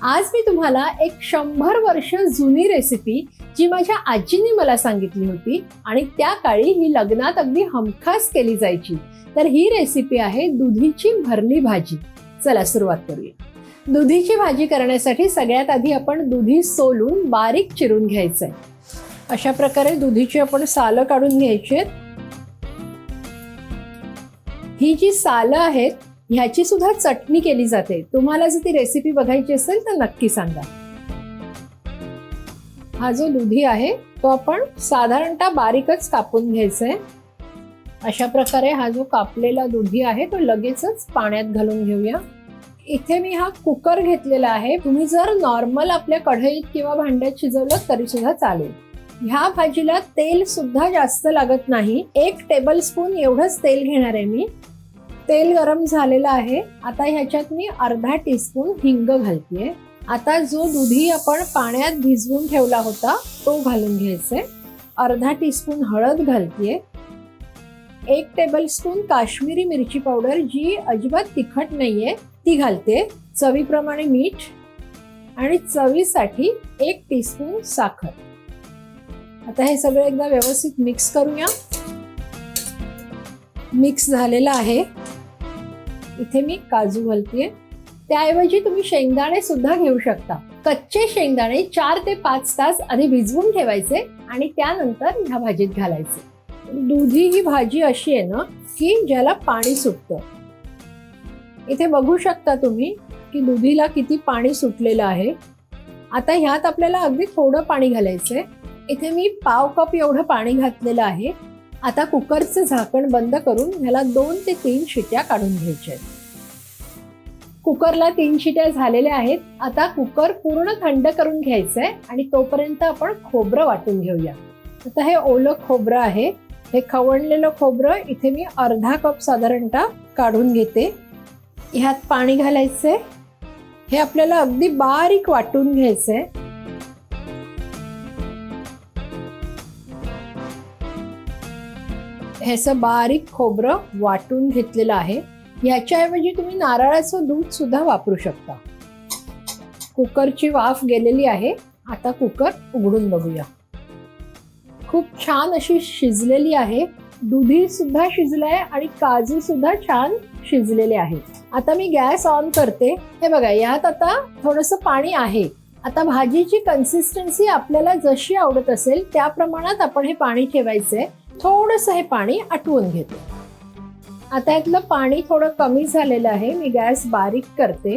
आज मी तुम्हाला एक 100 वर्ष जुनी रेसिपी जी माझ्या आजीने मला सांगितली होती आणि त्या काळी ही लग्नात अगदी हमखास केली जायची। तर ही रेसिपी आहे दुधीची भरली भाजी। चला सुरुवात करूया। दुधीची भाजी करण्यासाठी सगळ्यात आधी आपण दुधी सोलून बारीक चिरून घ्यायचं आहे। अशा प्रकारे दुधीची आपण सालं काढून घ्यायची आहेत। ही जी सालं आहेत ह्याची सुद्धा चटणी केली जाते। तुम्हाला जर ती रेसिपी बघायची असेल तर नक्की सांगा। हा जो दुधी आहे तो आपण साधारणतः बारीकच कापून घ्यायचा आहे। अशा प्रकारे हा जो कापलेला दुधी आहे तो लगेचच पाण्यात घालून घेऊया। इथे मी हा कुकर घेतलेला आहे। तुम्ही जर नॉर्मल आपल्या कढईत किंवा भांड्यात शिजवलं तरी सुद्धा चालेल। ह्या भाजीला तेल सुद्धा जास्त लागत नाही। 1 टेबलस्पून एवढंच तेल घेणार आहे मी। तेल गरम झालेलं आहे। आता ह्याच्यात मी अर्धा टीस्पून हिंग घालतेय। आता जो दुधी आपण पाण्यात भिजवून ठेवला होता तो घालून घ्यायचे। अर्धा टीस्पून हळद घालतेय। 1 टेबलस्पून काश्मीरी मिरची पावडर जी अजिबात तिखट नाहीये ती घालते। चवीप्रमाणे मीठ आणि चवीसाठी 1 टीस्पून साखर। आता हे सगळं एकदा व्यवस्थित मिक्स करूया। मिक्स झालेलं आहे। इथे मी काजू घालतेय। त्याऐवजी तुम्ही शेंगदाणे सुद्धा घेऊ शकता। कच्चे शेंगदाणे 4 ते 5 तास आधी भिजवून ठेवायचे आणि त्यानंतर ह्या भाजीत घालायचे। दुधी ही भाजी अशी आहे ना की ज्याला पाणी सुटतं। इथे बघू शकता तुम्ही की दुधीला किती पाणी सुटलेलं आहे। आता ह्यात आपल्याला अगदी थोडं पाणी घालायचंय। इथे मी पाव कप एवढं पाणी घातलेलं आहे। आता कुकरचं झाकण बंद करून ह्याला 2 ते 3 शिट्या काढून घ्यायच्या आहेत। कुकरला 3 शिट्या झालेल्या आहेत। आता कुकर पूर्ण थंड करून घ्यायचंय आणि तोपर्यंत आपण खोबरं वाटून घेऊया। आता हे ओलं खोबरं आहे। हे खवणलेलं खोबरं इथे मी अर्धा कप साधारणतः काढून घेते। ह्यात पाणी घालायचंय। हे आपल्याला अगदी बारीक वाटून घ्यायचंय। हे असं बारीक खोबरं वाटून घेतलेलं आहे। याच्याऐवजी तुम्ही नारळाचं दूध सुद्धा वापरू शकता। कुकरची वाफ गेलेली आहे। आता कुकर उघडून बघूया। खूप छान अशी शिजलेली आहे। दुधी सुद्धा शिजलाय आणि काजू सुद्धा छान शिजलेले आहेत। आता मी गॅस ऑन करते। हे बघा यात आता थोडंसं पाणी आहे। आता भाजीची कन्सिस्टन्सी आपल्याला जशी आवडत असेल त्या प्रमाणात आपण हे पाणी ठेवायचंय। थोडंसं हे पाणी आटवून घेते। आता यातलं पाणी थोडं कमी झालेलं आहे। मी गॅस बारीक करते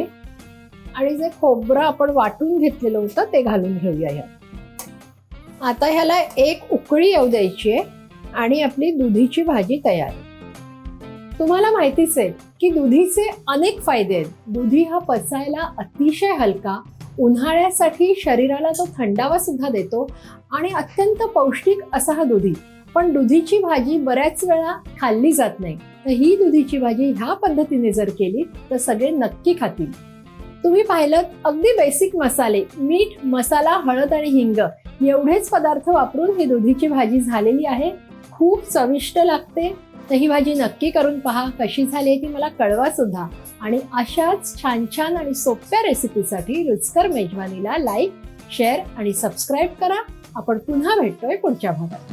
आणि जे खोबरं आपण वाटून घेतलेलं होतं ते घालून घेऊया यात। आता ह्याला 1 उकळी येऊ द्यायची आहे आणि आपली दुधीची भाजी तयार। तुम्हाला माहितीच आहे की दुधीचे अनेक फायदे आहेत। दुधी हा पचायला अतिशय हलका, उन्हाळ्यासाठी शरीराला तो थंडावा सुद्धा देतो आणि अत्यंत पौष्टिक असा हा दुधी। पण दुधीची भाजी बऱ्याच वेळा खाल्ली जात नाही। तर ही दुधीची भाजी ह्या पद्धतीने जर केली तर सगळे नक्की खातील। तुम्ही पाहिलं अगदी बेसिक मसाले, मीठ, मसाला, हळद आणि हिंग एवढेच पदार्थ वापरून ही दुधीची भाजी झालेली आहे। खूप चविष्ट लागते। तर ही भाजी नक्की करून पहा। कशी झाली आहे ती मला कळवा सुद्धा। आणि अशाच छान छान आणि सोप्या रेसिपीसाठी रुचकर मेजवानीला लाईक, शेअर आणि सबस्क्राईब करा। आपण पुन्हा भेटतोय पुढच्या भागात।